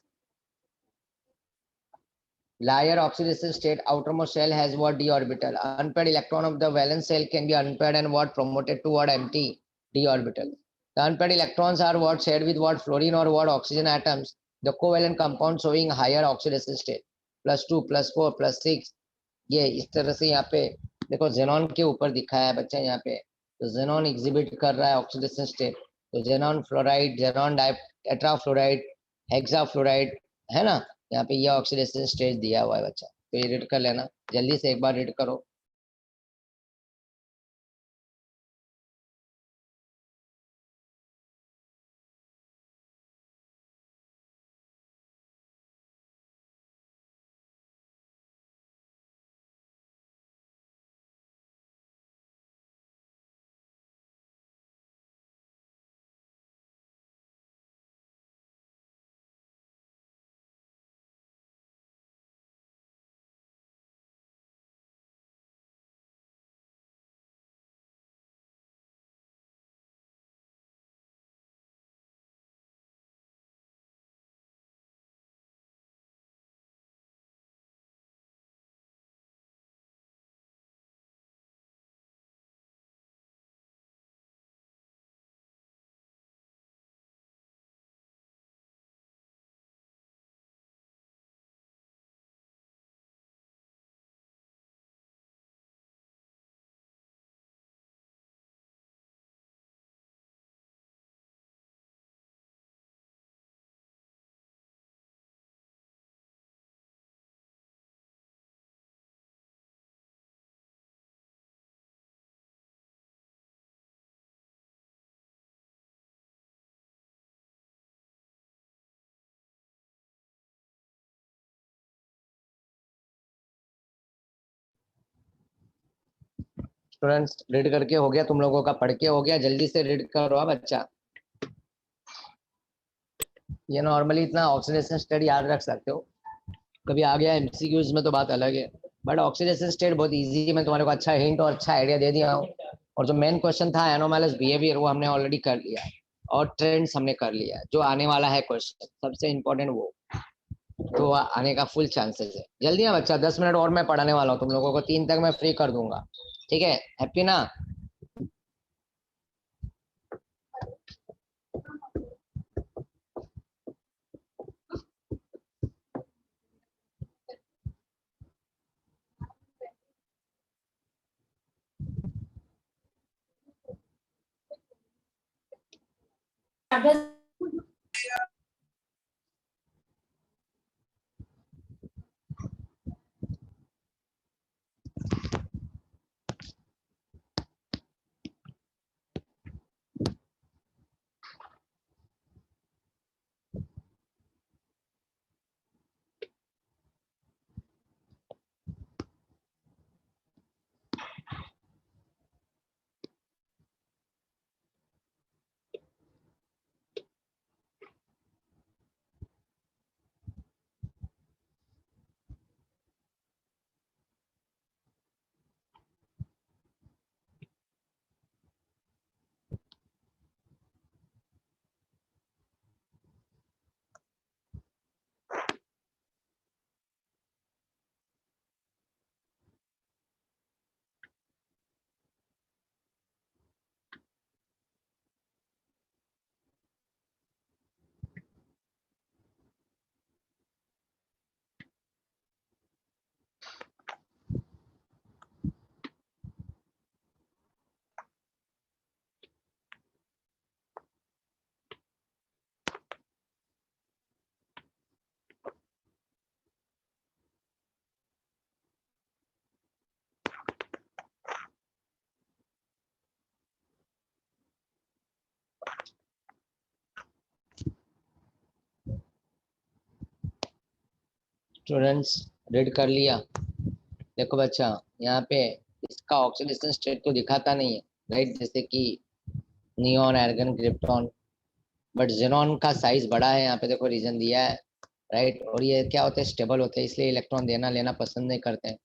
Liar oxidation state. Outermost shell has what d orbital. Unpaired electron of the valence shell can be unpaired and what promoted toward empty d orbital. The unpaired electrons are what shared with what fluorine or what oxygen atoms. The covalent compound showing higher oxidation state. +2 +4 +6. ये इस तरह से यहाँ पे देखो xenon के ऊपर दिखाया है बच्चा यहाँ पे, तो जेनॉन एग्जिबिट कर रहा है ऑक्सीडेशन स्टेट। तो xenon fluoride, xenon tetrafluoride, hexafluoride, है ना, यहाँ पे ये ऑक्सीडेशन स्टेज दिया हुआ है बच्चा, तो ये रीड कर लेना, जल्दी से एक बार रीड करो। स्टूडेंट्स रीड करके हो गया, तुम लोगों का पढ़ के हो गया, जल्दी से रीड करो बच्चा। ये नॉर्मली इतना ऑक्सीडेशन स्टेट याद रख सकते हो, कभी आ गया एमसीक्यूज में तो बात अलग है, बट ऑक्सीडेशन स्टेट बहुत इजी है, मैं तुम्हारे को अच्छा हिंट और अच्छा आइडिया दे दिया हूँ। और जो मेन क्वेश्चन था एनोमैलस बिहेवियर वो हमने ऑलरेडी कर लिया है, और ट्रेंड्स हमने कर लिया है। जो आने वाला है क्वेश्चन सबसे इम्पोर्टेंट वो तो आने का फुल चांसेस है। जल्दी ना बच्चा, 10 मिनट और मैं पढ़ाने वाला हूँ तुम लोगों को, 3 तक मैं फ्री कर दूंगा, ठीक है? हैप्पी ना? स्टूडेंट्स रीड कर लिया? देखो बच्चा, यहाँ पे इसका ऑक्सीडेशन स्टेट तो दिखाता नहीं है, राइट, जैसे कि neon, argon, krypton, but xenon का साइज बड़ा है, यहाँ पे देखो रीजन दिया है, राइट। और ये क्या होते हैं, स्टेबल होते हैं, इसलिए इलेक्ट्रॉन देना लेना पसंद नहीं करते हैं।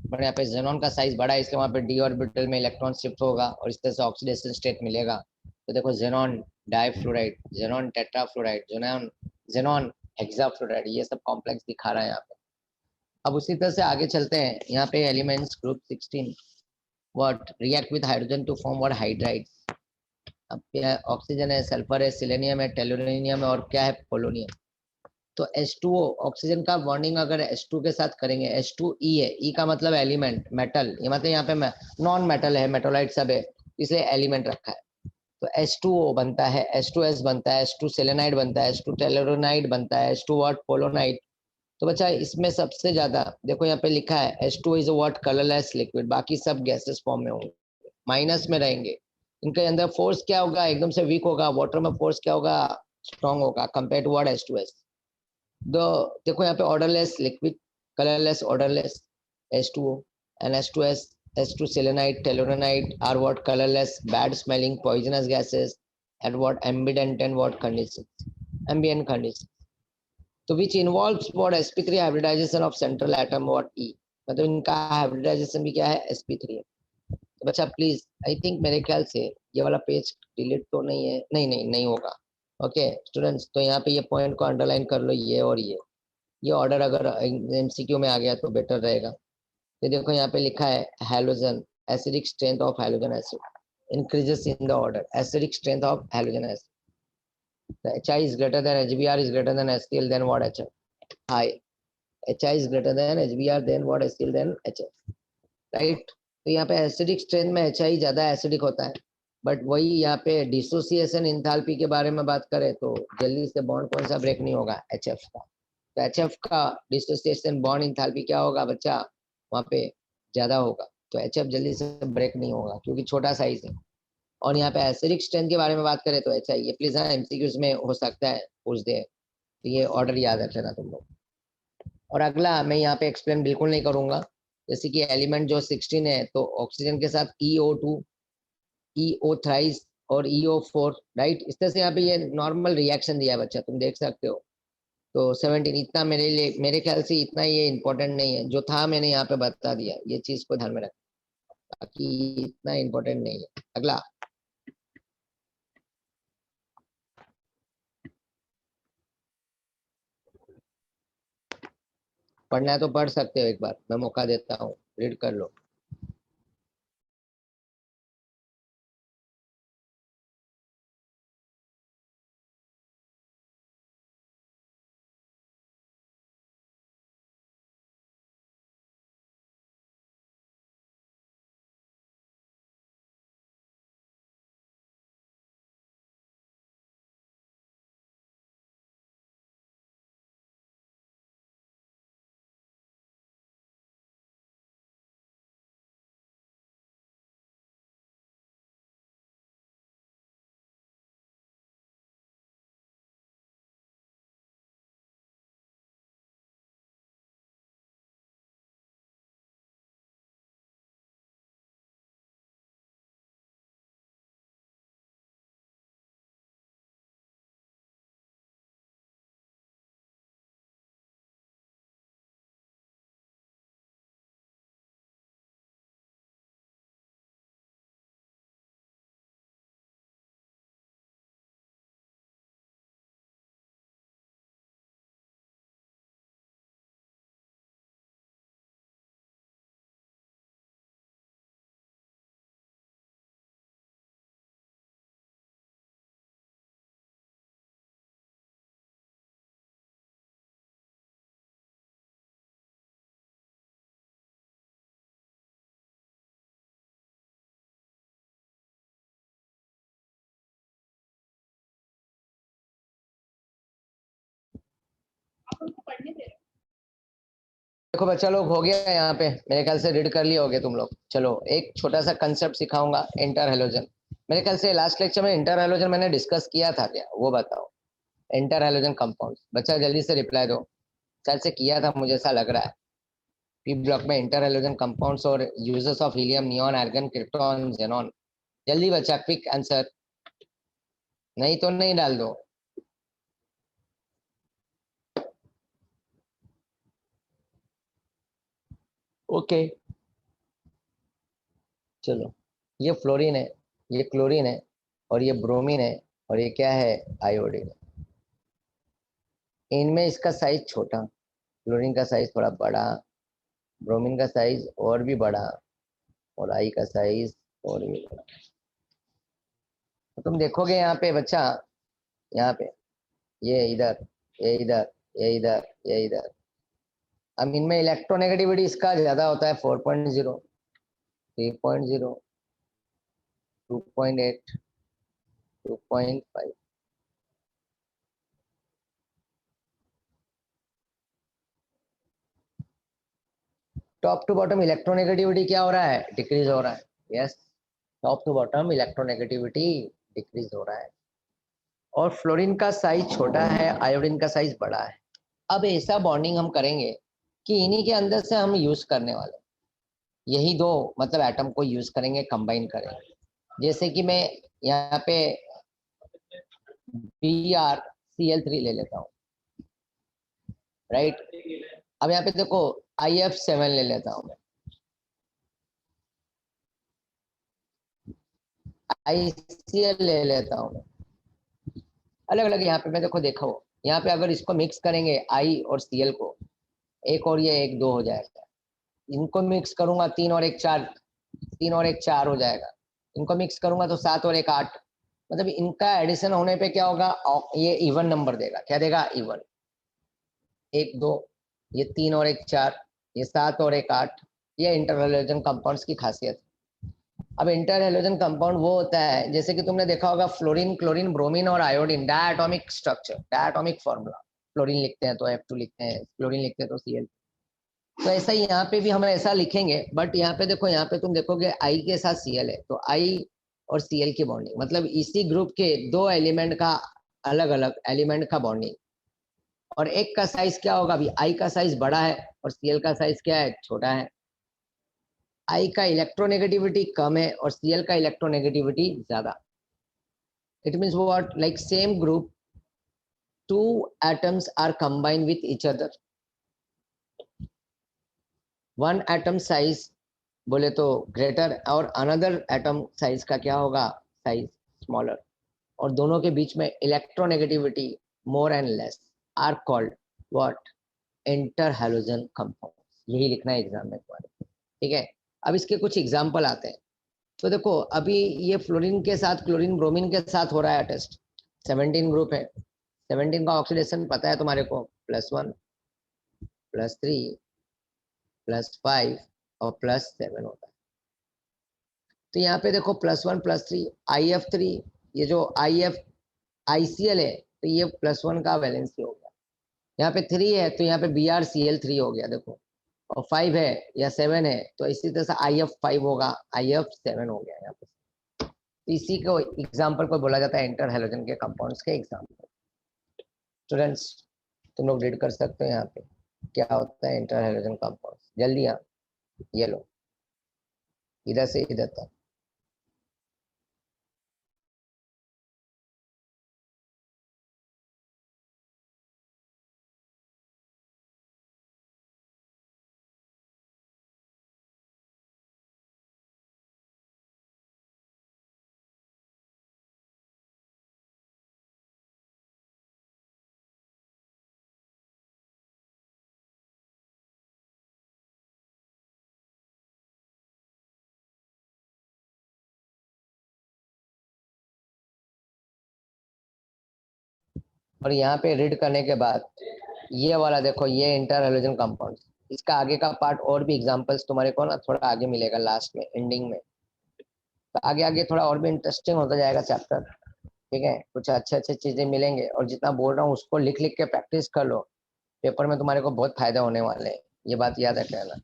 बट यहाँ पे जेनॉन का साइज बड़ा है, इसलिए वहाँ पे डी ऑर्बिटल में इलेक्ट्रॉन शिफ्ट होगा और इस तरह से ऑक्सीडेशन स्टेट मिलेगा। तो देखो xenon difluoride, xenon tetrafluoride, xenon xenon, hexafluoride, ये सब कॉम्प्लेक्स दिखा रहा है यहाँ पे। अब उसी तरह से आगे चलते हैं। यहाँ पे elements group 16 what react with hydrogen to form what hydrides. अब क्या है, ऑक्सीजन है, सल्फर है, सिलेनियम है, टेलुरिनियम है, और क्या है, पोलोनियम। तो H2O ऑक्सीजन का बॉन्डिंग अगर H2 के साथ करेंगे, H2E है, E का मतलब एलिमेंट, मेटल, ये मतलब यहाँ पे नॉन मेटल है, मेटोलाइट सब है, इसलिए एलिमेंट रखा है। तो H2O बनता है, H2S बनता है, H2 सेलेनाइड बनता है, H2 टेलुरिनाइड बनता है, H2 व्हाट, पोलोनाइड। तो बच्चा इसमें सबसे ज्यादा देखो यहाँ पे लिखा है H2 is what, colourless liquid, बाकी सब गैसेस फॉर्म में होंगे, माइनस में रहेंगे। इनके अंदर फोर्स क्या होगा, एकदम से वीक होगा। वाटर में फोर्स क्या होगा, स्ट्रॉन्ग होगा कंपेयर टू व्हाट, H2S। दो देखो यहाँ पे odourless liquid, colourless, odourless, H2O and H2S, H2 selenide, telluride are what, colorless, bad smelling, poisonous gases at what, ambient and what conditions, ambient conditions. So which involves what, sp3 hybridization of central atom what, E, मतलब इनका hybridisation भी क्या है, sp3 है। तो बच्चा please, I think मेरे ख्याल से ये वाला पेज डिलीट तो नहीं है, नहीं नहीं नहीं होगा। ओके स्टूडेंट्स, तो यहाँ पे ये पॉइंट को अंडरलाइन कर लो, ये और ये ऑर्डर अगर एमसीक्यू में आ गया तो बेटर रहेगा। तो देखो यहाँ पे लिखा है halogen, acidic strength of halogen acid increases in the order, acidic strength of halogen acid, HI is greater than HBr is greater than HCl, then what, HF high, HI is greater than HBr, then what, HCl, then HF, right. तो यहाँ पे acidic strength में HI ज्यादा acidic होता है, but वही यहाँ पे डिसोसिएशन इंथैल्पी के बारे में बात करें तो जल्दी से बॉन्ड कौन सा ब्रेक नहीं होगा, HF का। तो HF का डिसोसिएशन बॉन्ड इंथैल्पी क्या होगा बच्चा, वहाँ पे ज्यादा होगा, तो HF जल्दी से ब्रेक नहीं होगा क्योंकि छोटा साइज है। और यहाँ पे एसिडिक स्ट्रेंथ के बारे में बात करें तो HI, ये प्लीज हाँ एमसीक्यूज में हो सकता है पूछ दे, तो ये ऑर्डर याद रख लेना तुम लोग। और अगला मैं यहाँ पे एक्सप्लेन बिल्कुल नहीं करूंगा, जैसे कि एलिमेंट जो 16 है, तो ऑक्सीजन के साथ EO2, EO थ्राइस और EO4, राइट। इस तरह से यहाँ पे ये नॉर्मल रिएक्शन दिया है बच्चा, तुम देख सकते हो। तो 17 इतना मेरे लिए, मेरे ख्याल से इतना ये इम्पोर्टेंट नहीं है, जो था मैंने यहाँ पे बता दिया, ये चीज को ध्यान में रख, बाकी इतना इम्पोर्टेंट नहीं है। अगला पढ़ना है तो पढ़ सकते हो, एक बार मैं मौका देता हूँ, रीड कर लो। आप उनको पढ़ने दे रहे हो? देखो बच्चा लोग, हो गया यहाँ पे, मेरे ख्याल से रीड कर लिए होगे तुम लोग। चलो एक छोटा सा कंसेप्ट सिखाऊंगा, इंटर हेलोजन। मेरे ख्याल से लास्ट लेक्चर में इंटर हेलोजन मैंने डिस्कस किया था क्या, वो बताओ। इंटर हेलोजन कंपाउंड, बच्चा जल्दी से रिप्लाई दो, शायद से किया था मुझे ऐसा लग रहा है। पी ब्लॉक में इंटर हेलोजन कंपाउंड्स और uses of helium, neon, argon, krypton, xenon. जल्दी बच्चा, क्विक आंसर, नहीं तो नहीं डाल दो। ओके चलो, ये फ्लोरीन है, ये क्लोरीन है, और ये ब्रोमीन है, और ये क्या है, आयोडीन है। इनमें इसका साइज छोटा, क्लोरीन का साइज थोड़ा बड़ा, ब्रोमीन का साइज और भी बड़ा, और आई का साइज और भी बड़ा। तो तुम देखोगे यहाँ पे बच्चा, यहाँ पे ये इधर, ये इधर, ये इधर, ये इधर। अब इनमें इलेक्ट्रोनेगेटिविटी इसका ज्यादा होता है, 4.0, 3.0, 2.8, 2.5। टॉप टू बॉटम इलेक्ट्रोनेगेटिविटी क्या हो रहा है? डिक्रीज हो रहा है। Yes, top to bottom electronegativity decrease हो रहा है। और फ्लोरीन का साइज छोटा है, आयोडीन का साइज बड़ा है। अब ऐसा बॉन्डिंग हम करेंगे कि इन्हीं के अंदर से हम यूज करने वाले, यही दो मतलब एटम को यूज करेंगे, कंबाइन करेंगे। जैसे कि मैं यहाँ पे BrCl3 ले लेता हूँ, राइट। अब यहाँ पे देखो IF7 ले लेता हूँ मैं, ICl ले लेता हूँ मैं, अलग अलग। यहाँ पे मैं देखो यहाँ पे अगर इसको मिक्स करेंगे I और Cl को, एक और ये एक दो हो जाएगा। इनको मिक्स करूंगा 3 और 1 4, 3 और 1 4 हो जाएगा। इनको मिक्स करूंगा तो 7 और 1 8। मतलब इनका एडिशन होने पे क्या होगा, ये इवन नंबर देगा। क्या देगा? इवन। 1 2, ये 3 और 1 4, ये 7 और 1 8। ये इंटर हैलोजन कंपाउंड्स की खासियत। अब इंटर हैलोजन कंपाउंड वो होता है, जैसे कि तुमने देखा होगा फ्लोरीन, क्लोरीन, ब्रोमीन और iodine, diatomic structure, diatomic formula. Fluorine लिखते हैं तो F2 लिखते हैं, क्लोरीन लिखते हैं तो Cl। तो ऐसा ही यहाँ पे भी हम ऐसा लिखेंगे, बट यहाँ पे देखो, यहाँ पे तुम देखोगे I के साथ Cl है, तो I और Cl की बॉन्डिंग, मतलब इसी ग्रुप के दो एलिमेंट का, अलग अलग एलिमेंट का बॉन्डिंग। और एक का साइज क्या होगा? अभी I का साइज बड़ा है और Cl का साइज क्या है? छोटा है। I का इलेक्ट्रोनेगेटिविटी कम है और Cl का इलेक्ट्रोनेगेटिविटी ज्यादा। It means what, like same group, two atoms are combined with each other, one atom size बोले तो ग्रेटर, और अनदर एटम साइज का क्या होगा? Size smaller. और दोनों के बीच में electronegativity more and less are called what? Inter halogen compound. यही लिखना है एग्जाम में तुम्हारे, ठीक है। अब इसके कुछ एग्जांपल आते हैं। तो देखो अभी ये फ्लोरीन के साथ, क्लोरीन ब्रोमीन के साथ हो रहा है टेस्ट। 17 ग्रुप है, 17 का ऑक्सीडेशन पता है तुम्हारे को, +1 +3 +5 और +7 होता है। तो यहाँ पे देखो +1 +3 IF3, ये जो ICl है, तो ये +1 का वैलेंसी हो गया। यहाँ पे 3 है तो यहाँ पे BrCl3 हो गया, देखो। और 5 है या 7 है तो इसी तरह से IF5 होगा, IF7 हो गया यहाँ पे। तो इसी को एग्जाम्पल को बोला जाता है इंटर हैलोजन के कंपाउंड्स के एग्जाम्पल। स्टूडेंट्स तुम लोग रीड कर सकते हो यहाँ पे क्या होता है इंटर हैलोजन कंपाउंड। जल्दी हाँ, ये लो, इधर से इधर तक। और यहाँ पे रीड करने के बाद ये वाला देखो, ये इंटर हैलोजन कंपाउंड। इसका आगे का पार्ट और भी एग्जांपल्स तुम्हारे को ना थोड़ा आगे मिलेगा, लास्ट में, एंडिंग में। तो आगे आगे थोड़ा और भी इंटरेस्टिंग होता जाएगा चैप्टर, ठीक है। कुछ अच्छे अच्छे चीजें मिलेंगे, और जितना बोल रहा हूँ उसको लिख लिख के प्रैक्टिस कर लो, पेपर में तुम्हारे को बहुत फायदा होने वाले हैं, ये बात याद रखना।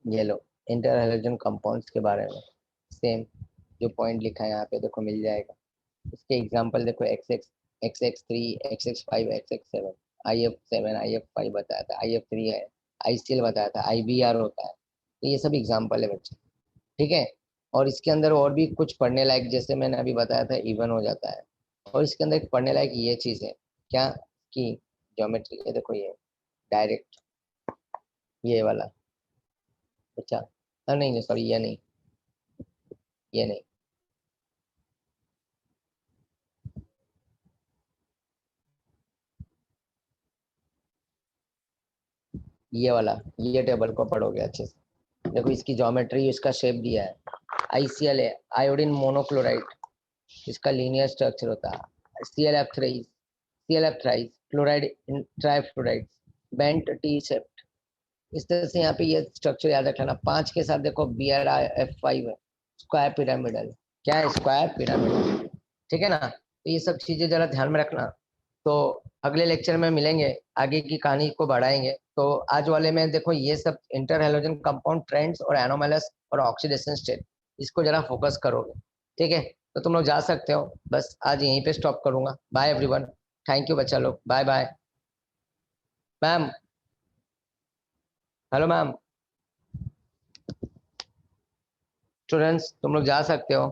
ये लो, इंटर हैलोजन कंपाउंड्स के बारे में सेम जो पॉइंट लिखा है यहाँ पे देखो मिल जाएगा। इसके एग्जांपल देखो, XX3, XX5, XX7, IF7, IF5 बताया था, IF3 है, ICl बताया था, IBr होता है। तो ये सब एग्जाम्पल है बच्चे, ठीक है। और इसके अंदर और भी कुछ पढ़ने लायक, जैसे मैंने अभी बताया था इवन हो जाता है। और इसके अंदर एक पढ़ने लायक ये चीज है क्या, कि ज्योमेट्री, ये देखो ये डायरेक्ट ये वाला, अच्छा नहीं नहीं सॉरी, ये नहीं, ये नहीं, ये वाला, ये टेबल को पढ़ोगे अच्छे से। देखो इसकी ज्योमेट्री, इसका शेप दिया है। आईसीएल है, आयोडीन मोनोक्लोराइड, इसका लीनियर स्ट्रक्चर होता है। CLF thrice, CLF thrice, fluoride trifluoride, bent T shaped. इस तरह से यहाँ पे ये स्ट्रक्चर याद रखना। 5 के साथ देखो BRIF5 है, स्क्वायर पिरामिडल। क्या है? स्क्वायर पिरामिडल, ठीक है ना। तो ये सब चीजें जरा ध्यान में रखना। तो अगले लेक्चर में मिलेंगे, आगे की कहानी को बढ़ाएंगे। तो आज वाले में देखो ये सब इंटर हैलोजन कंपाउंड ट्रेंड्स और एनोमैलस और ऑक्सीडेशन स्टेट, इसको जरा फोकस करोगे, ठीक है। तो तुम लोग जा सकते हो, बस आज यहीं पे स्टॉप करूंगा। बाय एवरीवन, थैंक यू बच्चा लोग, bye bye. Ma'am, hello ma'am, students तुम लोग जा सकते हो।